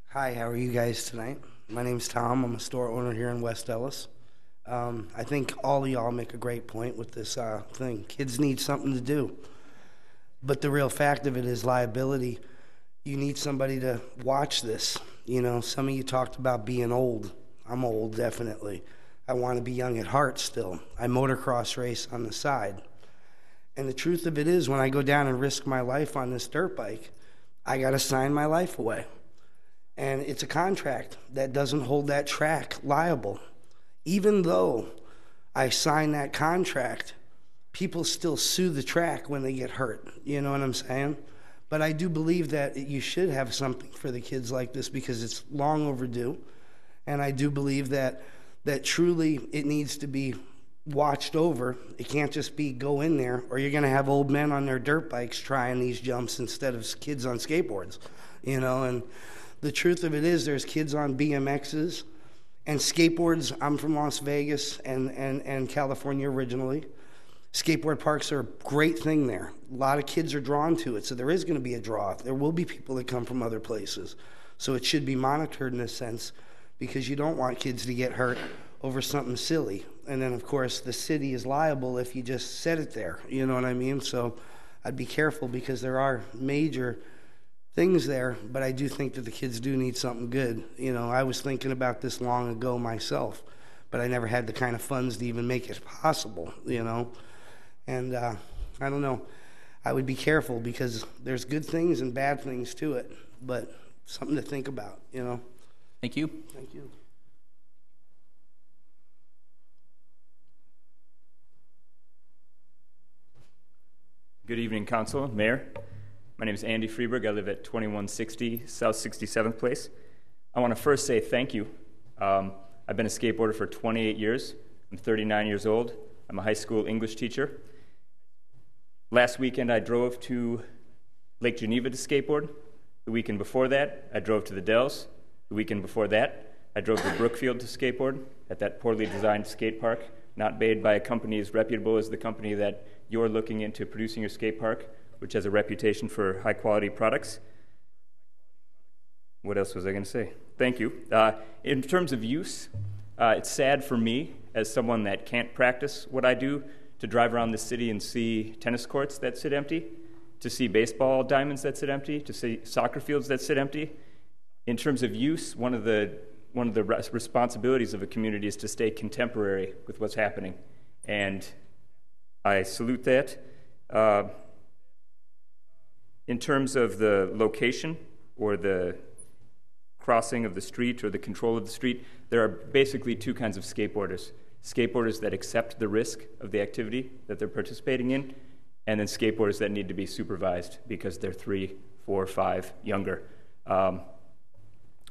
Hi, how are you guys tonight? My name's Tom. I'm a store owner here in West Allis. I think all of y'all make a great point with this thing. Kids need something to do. But the real fact of it is liability. You need somebody to watch this. Some of you talked about being old. I'm old, definitely. I want to be young at heart still. I motocross race on the side. And the truth of it is, when I go down and risk my life on this dirt bike, I got to sign my life away. And it's a contract that doesn't hold that track liable. Even though I sign that contract, people still sue the track when they get hurt. You know what I'm saying? But I do believe that you should have something for the kids like this because it's long overdue. And I do believe that truly it needs to be watched over. It can't just be go in there, or you're going to have old men on their dirt bikes trying these jumps instead of kids on skateboards. And the truth of it is there's kids on BMXs and skateboards. I'm from Las Vegas and California originally. Skateboard parks are a great thing there. A lot of kids are drawn to it, so there is going to be a draw. There will be people that come from other places. So it should be monitored in a sense, because you don't want kids to get hurt over something silly. And then, of course, the city is liable if you just set it there. You know what I mean? So I'd be careful, because there are major things there, but I do think that the kids do need something good. I was thinking about this long ago myself, but I never had the kind of funds to even make it possible, And I don't know. I would be careful, because there's good things and bad things to it, but something to think about, Thank you. Thank you. Good evening, Council, Mayor. My name is Andy Freeberg. I live at 2160 South 67th Place. I want to first say thank you. I've been a skateboarder for 28 years. I'm 39 years old. I'm a high school English teacher. Last weekend, I drove to Lake Geneva to skateboard. The weekend before that, I drove to the Dells. The weekend before that, I drove to Brookfield to skateboard at that poorly designed skate park, not made by a company as reputable as the company that you're looking into producing your skate park, which has a reputation for high-quality products. What else was I going to say? Thank you. In terms of use, It's sad for me, as someone that can't practice what I do, to drive around the city and see tennis courts that sit empty, to see baseball diamonds that sit empty, to see soccer fields that sit empty. In terms of use, one of the responsibilities of a community is to stay contemporary with what's happening, and I salute that. In terms of the location or the crossing of the street or the control of the street, there are basically two kinds of skateboarders. Skateboarders that accept the risk of the activity that they're participating in, and then skateboarders that need to be supervised because they're 3, 4, 5, younger.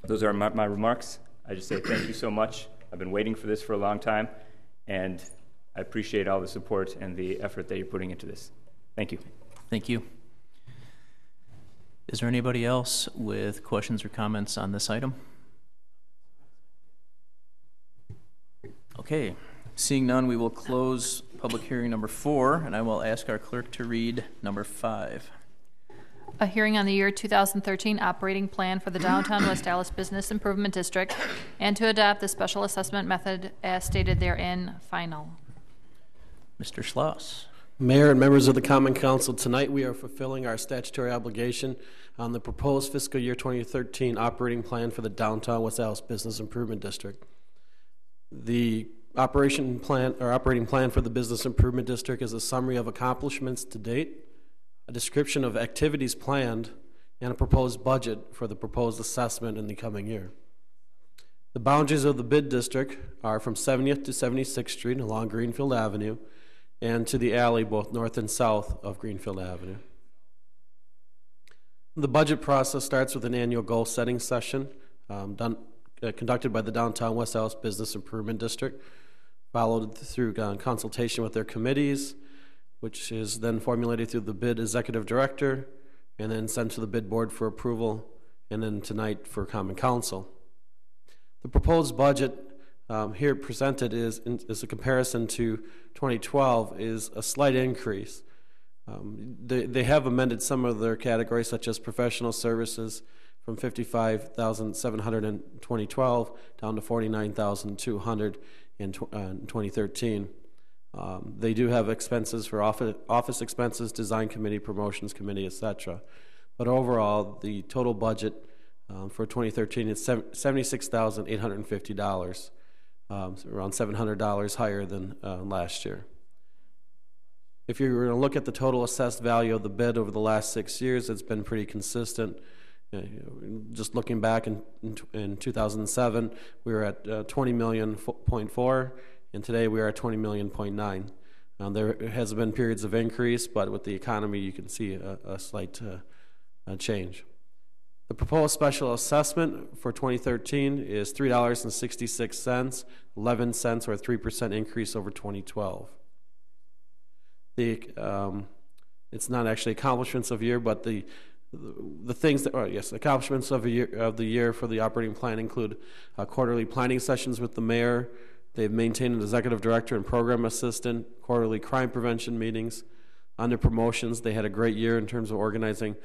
Those are my remarks. I just say thank you so much. I've been waiting for this for a long time, and I appreciate all the support and the effort that you're putting into this. Thank you. Thank you. Is there anybody else with questions or comments on this item? Okay, seeing none, we will close public hearing number 4, and I will ask our clerk to read number 5. A hearing on the year 2013 operating plan for the Downtown West Allis Business Improvement District and to adopt the special assessment method as stated therein final. Mr. Schloss. Mayor and members of the Common Council, tonight we are fulfilling our statutory obligation on the proposed fiscal year 2013 operating plan for the Downtown West Allis Business Improvement District. The operating plan for the Business Improvement District is a summary of accomplishments to date, a description of activities planned, and a proposed budget for the proposed assessment in the coming year. The boundaries of the bid district are from 70th to 76th Street along Greenfield Avenue and to the alley both north and south of Greenfield Avenue. The budget process starts with an annual goal setting session conducted by the Downtown West Allis Business Improvement District, followed through consultation with their committees, which is then formulated through the bid executive director and then sent to the bid board for approval, and then tonight for Common Council. The proposed budget here presented is a comparison to 2012 is a slight increase. They have amended some of their categories, such as professional services, from $55,700 in 2012 down to $49,200 in 2013. They do have expenses for office expenses, design committee, promotions committee, etc. But overall, the total budget for 2013 is $76,850, around $700 higher than last year. If you were to look at the total assessed value of the bid over the last 6 years, it's been pretty consistent. Just looking back in 2007, we were at 20.4 million, and today we are at 20.9 million. There has been periods of increase, but with the economy, you can see a slight change. The proposed special assessment for 2013 is $3.66, 11 cents, or a 3% increase over 2012. It's not actually accomplishments of year, but the things that, accomplishments of the year for the operating plan include quarterly planning sessions with the mayor. They've maintained an executive director and program assistant, quarterly crime prevention meetings. Under promotions, they had a great year in terms of organizing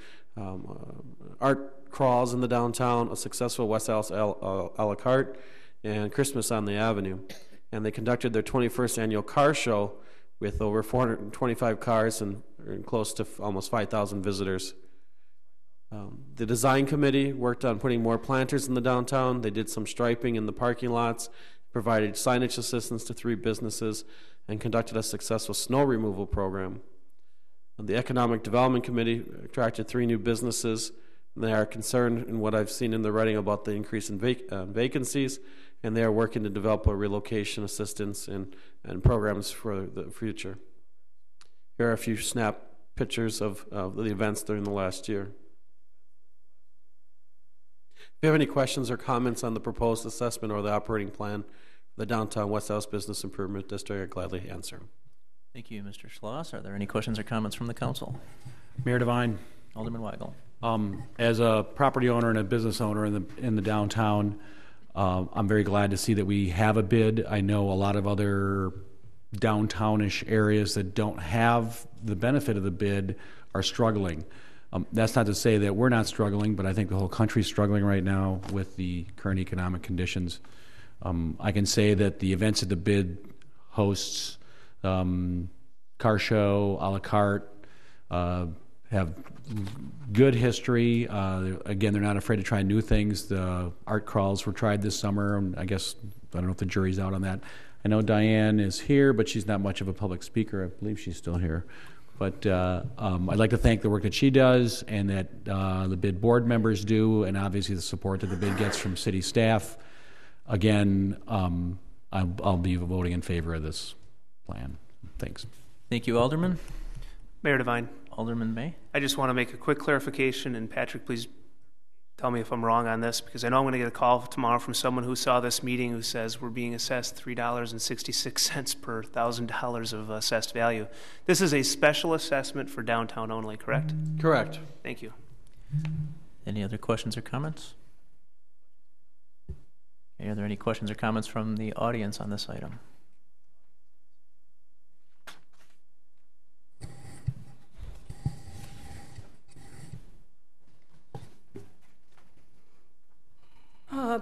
art crawls in the downtown, a successful West Allis a la carte, and Christmas on the Avenue. And they conducted their 21st annual car show with over 425 cars and close to almost 5,000 visitors. The design committee worked on putting more planters in the downtown. They did some striping in the parking lots, provided signage assistance to 3 businesses, and conducted a successful snow removal program. The Economic Development Committee attracted 3 new businesses. They are concerned in what I've seen in the writing about the increase in vacancies, and they are working to develop a relocation assistance and programs for the future. Here are a few snap pictures of the events during the last year. If you have any questions or comments on the proposed assessment or the operating plan for the Downtown West Allis Business Improvement District, I'd gladly answer them. Thank you, Mr. Schloss. Are there any questions or comments from the council? Mayor Devine. Alderman Weigel. As a property owner and a business owner in the downtown, I'm very glad to see that we have a bid. I know a lot of other downtownish areas that don't have the benefit of the bid are struggling. That's not to say that we're not struggling, but I think the whole country's struggling right now with the current economic conditions. I can say that the events at the bid hosts, car show, a la carte, have good history. Again, they're not afraid to try new things. The art crawls were tried this summer, and I guess, I don't know if the jury's out on that. I know Diane is here, but she's not much of a public speaker. I believe she's still here. But I'd like to thank the work that she does and that the bid board members do, and obviously the support that the bid gets from city staff. Again, I'll be voting in favor of this plan. Thanks. Thank you, Alderman. Mayor Devine. Alderman May. I just want to make a quick clarification, and Patrick, please tell me if I'm wrong on this, because I know I'm going to get a call tomorrow from someone who saw this meeting who says we're being assessed $3.66 per $1,000 of assessed value. This is a special assessment for downtown only, correct? Correct. Thank you. Any other questions or comments? Are there any questions or comments from the audience on this item?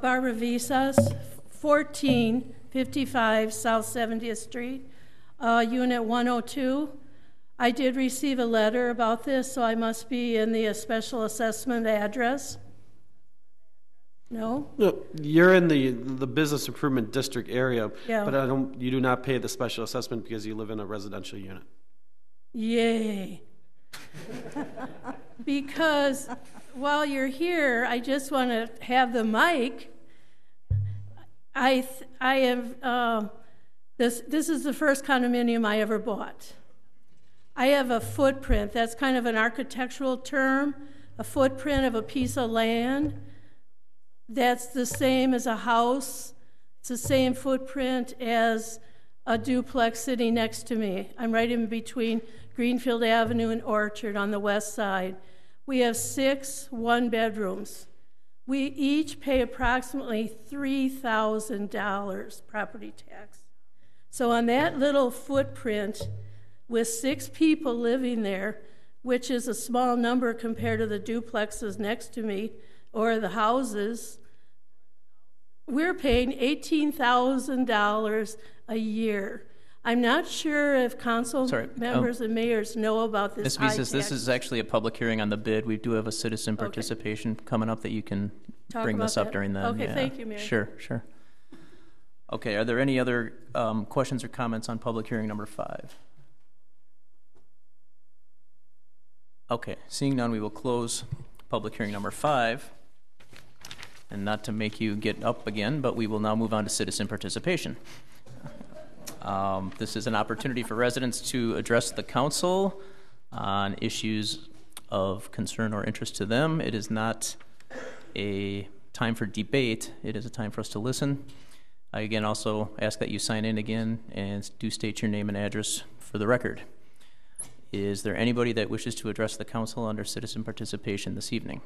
Barbara Visas, 1455 South 70th Street, Unit 102. I did receive a letter about this, so I must be in the special assessment address. No? No, you're in the business improvement district area, Yeah. but you do not pay the special assessment because you live in a residential unit. Yay. Because while you're here, I just want to have the mic. I have this is the first condominium I ever bought. I have a footprint. That's kind of an architectural term. A footprint of a piece of land. That's the same as a house. It's the same footprint as a duplex sitting next to me. I'm right in between Greenfield Avenue and Orchard on the west side. We have 6 one-bedrooms. We each pay approximately $3,000 property tax. So on that little footprint, with 6 people living there, which is a small number compared to the duplexes next to me or the houses, we're paying $18,000 a year. I'm not sure if council members and mayors know about this. Ms. Visas, this is actually a public hearing on the bid. We do have a citizen participation coming up that you can bring this up during that. Okay, thank you, Mayor. Sure. Okay, are there any other questions or comments on public hearing number 5? Okay, seeing none, we will close public hearing number 5. And not to make you get up again, but we will now move on to citizen participation. This is an opportunity for residents to address the council on issues of concern or interest to them. It is not a time for debate. It is a time for us to listen. I again also ask that you sign in again and do state your name and address for the record. Is there anybody that wishes to address the council under citizen participation this evening?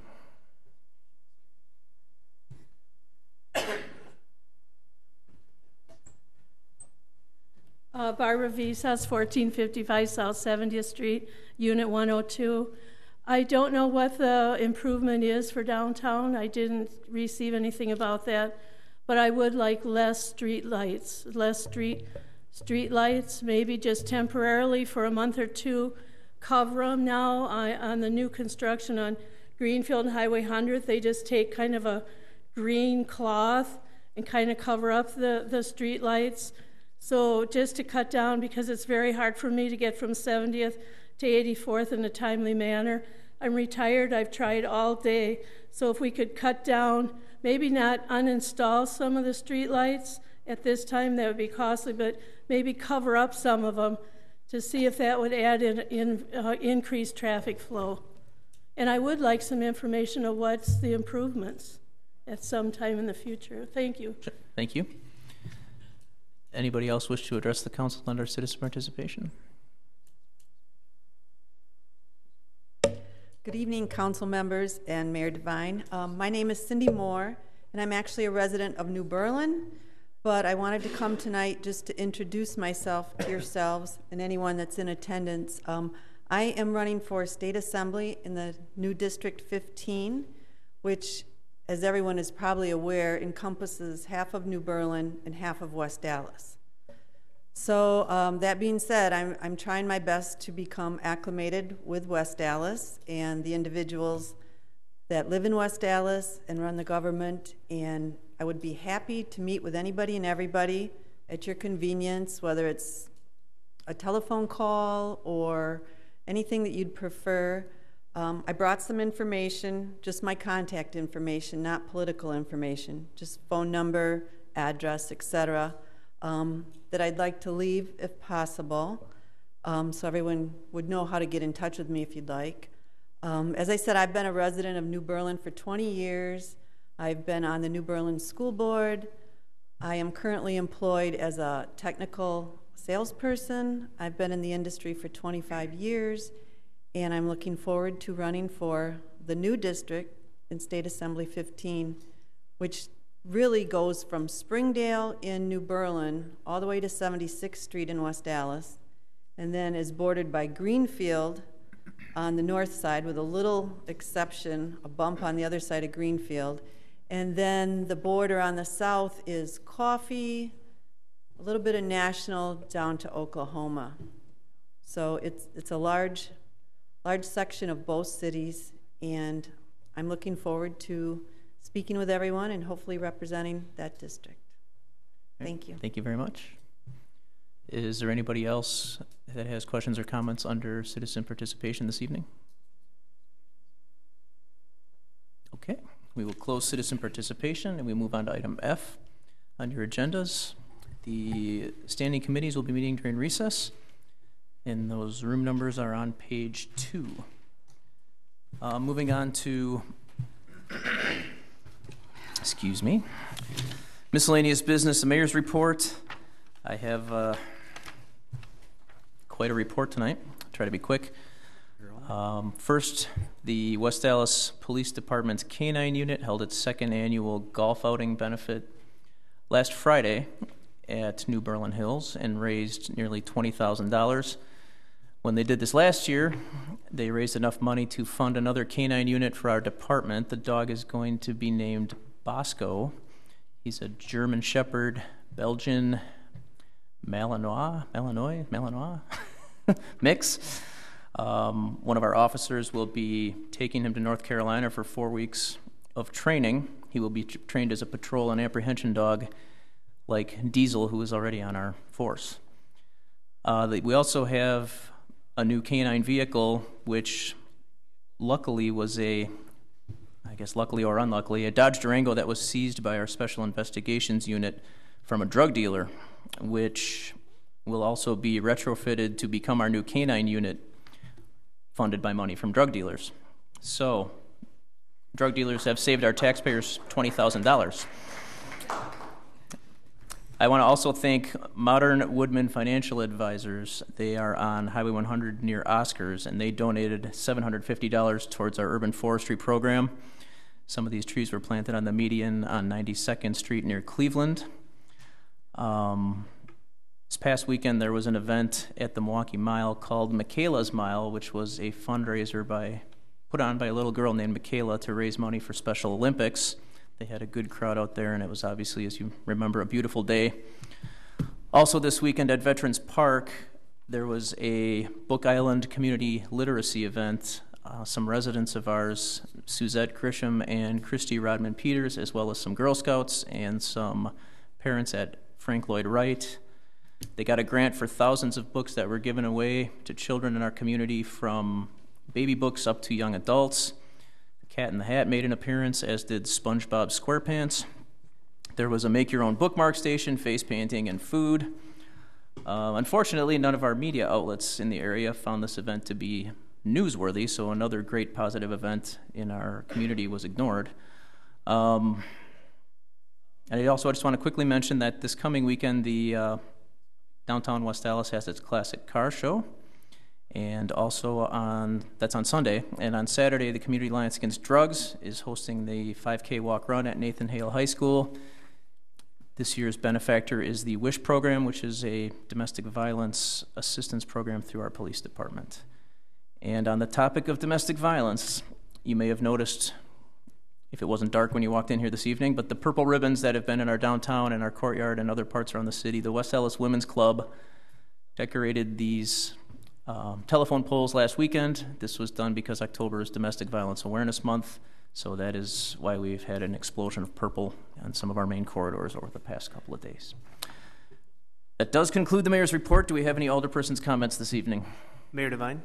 Barbara Visas, 1455 South 70th Street, Unit 102. I don't know what the improvement is for downtown. I didn't receive anything about that, but I would like less street lights, street lights, maybe just temporarily for a month or two. Cover them now on the new construction on Greenfield and Highway 100. They just take kind of a green cloth and kind of cover up the street lights. So just to cut down, because it's very hard for me to get from 70th to 84th in a timely manner. I'm retired, I've tried all day. So if we could cut down, maybe not uninstall some of the street lights at this time, that would be costly, but maybe cover up some of them to see if that would add in increased traffic flow. And I would like some information of what's the improvements at some time in the future. Thank you. Sure. Thank you. Anybody else wish to address the council under citizen participation? Good evening, council members and Mayor Devine. My name is Cindy Moore, and I'm actually a resident of New Berlin, but I wanted to come tonight just to introduce myself to yourselves and anyone that's in attendance. I am running for state assembly in the new District 15, which as everyone is probably aware, encompasses half of New Berlin and half of West Allis. So that being said, I'm trying my best to become acclimated with West Allis and the individuals that live in West Allis and run the government, and I would be happy to meet with anybody and everybody at your convenience, whether it's a telephone call or anything that you'd prefer. I brought some information, just my contact information, not political information, just phone number, address, etc., that I'd like to leave if possible, so everyone would know how to get in touch with me if you'd like. As I said, I've been a resident of New Berlin for 20 years. I've been on the New Berlin School Board. I am currently employed as a technical salesperson. I've been in the industry for 25 years, and I'm looking forward to running for the new district in State Assembly 15, which really goes from Springdale in New Berlin all the way to 76th Street in West Allis, and then is bordered by Greenfield on the north side, with a little exception, a bump on the other side of Greenfield. And then the border on the south is Coffee, a little bit of National, down to Oklahoma. So it's a large section of both cities, and I'm looking forward to speaking with everyone and hopefully representing that district. Thank you. Thank you very much. Is there anybody else that has questions or comments under citizen participation this evening? Okay, we will close citizen participation and we move on to item F on your agendas. The standing committees will be meeting during recess, and those room numbers are on page 2. Moving on to excuse me, miscellaneous business, the mayor's report. I have quite a report tonight. I'll try to be quick. First, the West Allis Police Department's K-9 unit held its second annual golf outing benefit last Friday at New Berlin Hills and raised nearly $20,000. When they did this last year, they raised enough money to fund another K-9 unit for our department. The dog is going to be named Bosco. He's a German Shepherd, Belgian Malinois mix. One of our officers will be taking him to North Carolina for 4 weeks of training. He will be trained as a patrol and apprehension dog like Diesel, who is already on our force. We also have a new K-9 vehicle, which luckily was luckily or unluckily, a Dodge Durango that was seized by our Special Investigations Unit from a drug dealer, which will also be retrofitted to become our new K-9 unit, funded by money from drug dealers. So, drug dealers have saved our taxpayers $20,000. I want to also thank Modern Woodman Financial Advisors. They are on Highway 100 near Oscars, and they donated $750 towards our urban forestry program. Some of these trees were planted on the median on 92nd Street near Cleveland. This past weekend, there was an event at the Milwaukee Mile called Michaela's Mile, which was a fundraiser put on by a little girl named Michaela to raise money for Special Olympics. They had a good crowd out there, and it was obviously, as you remember, a beautiful day. Also this weekend at Veterans Park, there was a Book Island community literacy event. Some residents of ours, Suzette Grisham and Christy Rodman Peters, as well as some Girl Scouts and some parents at Frank Lloyd Wright. They got a grant for thousands of books that were given away to children in our community, from baby books up to young adults. Cat in the Hat made an appearance, as did SpongeBob SquarePants. There was a make-your-own bookmark station, face painting, and food. Unfortunately, none of our media outlets in the area found this event to be newsworthy, so another great positive event in our community was ignored. And I just want to quickly mention that this coming weekend, the downtown West Allis has its classic car show. And also that's on Sunday. And on Saturday, the Community Alliance Against Drugs is hosting the 5K walk run at Nathan Hale High School. This year's benefactor is the WISH program, which is a domestic violence assistance program through our police department. And on the topic of domestic violence, you may have noticed if it wasn't dark when you walked in here this evening, but the purple ribbons that have been in our downtown and our courtyard and other parts around the city, the West Allis Women's Club decorated these telephone poles last weekend. This was done because October is Domestic Violence Awareness Month, so that is why we've had an explosion of purple on some of our main corridors over the past couple of days. That does conclude the mayor's report. Do we have any alderperson's comments this evening? Mayor Devine.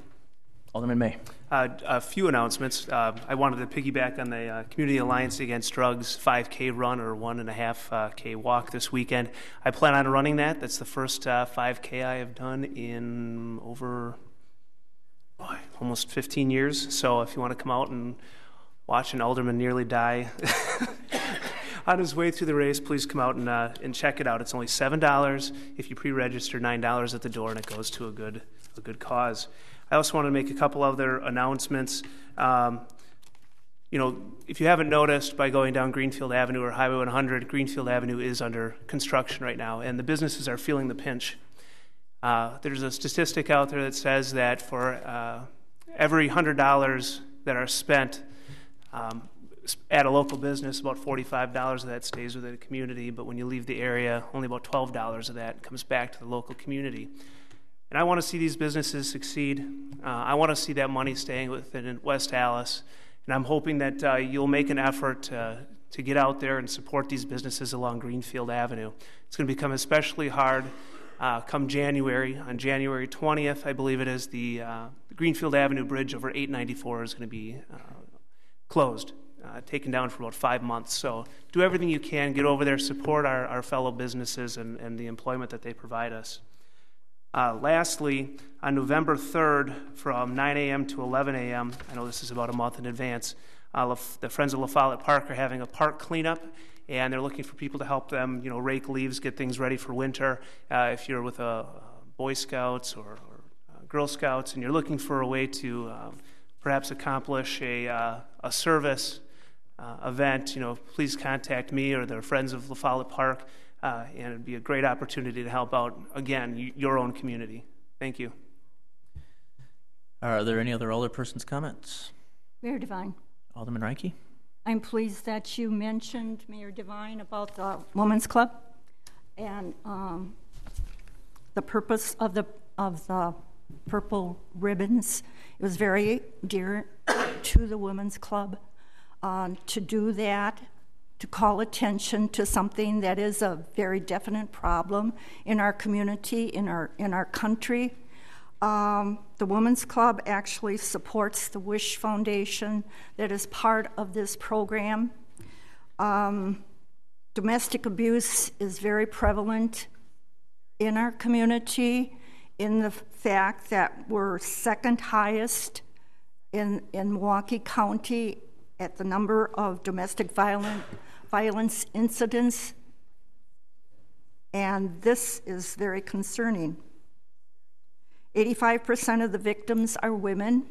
Alderman May. A few announcements. I wanted to piggyback on the Community Alliance Against Drugs 5K run or 1.5K walk this weekend. I plan on running that. That's the first 5K I have done in over almost 15 years. So if you want to come out and watch an alderman nearly die on his way through the race, please come out and check it out. It's only $7 if you pre-register, $9 at the door, and it goes to a good cause. I also want to make a couple other announcements. If you haven't noticed by going down Greenfield Avenue or Highway 100, Greenfield Avenue is under construction right now, and the businesses are feeling the pinch. There's a statistic out there that says that for every $100 that are spent at a local business, about $45 of that stays within the community, but when you leave the area, only about $12 of that comes back to the local community. And I want to see these businesses succeed. I want to see that money staying within West Allis. And I'm hoping that you'll make an effort to get out there and support these businesses along Greenfield Avenue. It's going to become especially hard come January. On January 20th, I believe it is, the Greenfield Avenue Bridge over 894 is going to be closed, taken down for about 5 months. So do everything you can, get over there, support our fellow businesses and the employment that they provide us. Lastly, on November 3rd from 9 a.m. to 11 a.m., I know this is about a month in advance, the Friends of La Follette Park are having a park cleanup, and they're looking for people to help them, rake leaves, get things ready for winter. If you're with Boy Scouts or Girl Scouts and you're looking for a way to perhaps accomplish a service event, please contact me or the Friends of La Follette Park. And it'd be a great opportunity to help out, again, your own community. Thank you. Are there any other alderperson's comments? Mayor Devine. Alderman Reinke. I'm pleased that you mentioned, Mayor Devine, about the Women's Club and the purpose of the purple ribbons. It was very dear to the Women's Club to do that, to call attention to something that is a very definite problem in our community, in our country. The Women's Club actually supports the Wish Foundation that is part of this program. Domestic abuse is very prevalent in our community, in the fact that we're second highest in Milwaukee County at the number of domestic violence incidents, and this is very concerning. 85% of the victims are women.